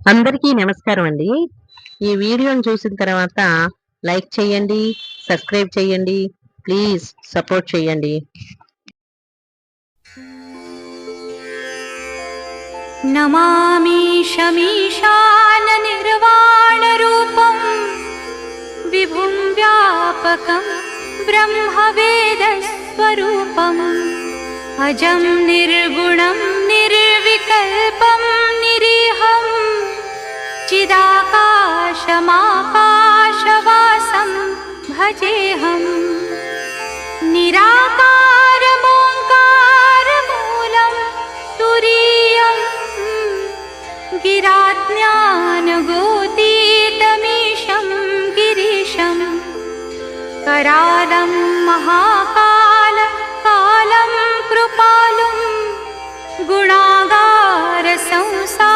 అందరికీ నమస్కారం అండి. ఈ వీడియోని చూసిన తర్వాత లైక్ చేయండి, సబ్స్క్రైబ్ చేయండి. ప్లీజ్ సపోర్ట్ చేయండి. నమామి శమీశాన నిర్వాణరూపం విభుం వ్యాపకం బ్రహ్మవేదస్వరూపం అజం నిర్గుణం నిర్వికల్పం నిరీహం చిదాకాశమాకాశవాసం భజేహం నిరాకారమోంకారమూలం తురీయం गिराज्ञानगोतीतमीशं गिरीशं करालं महाकाल कालं कृपालुं गुणागार संसार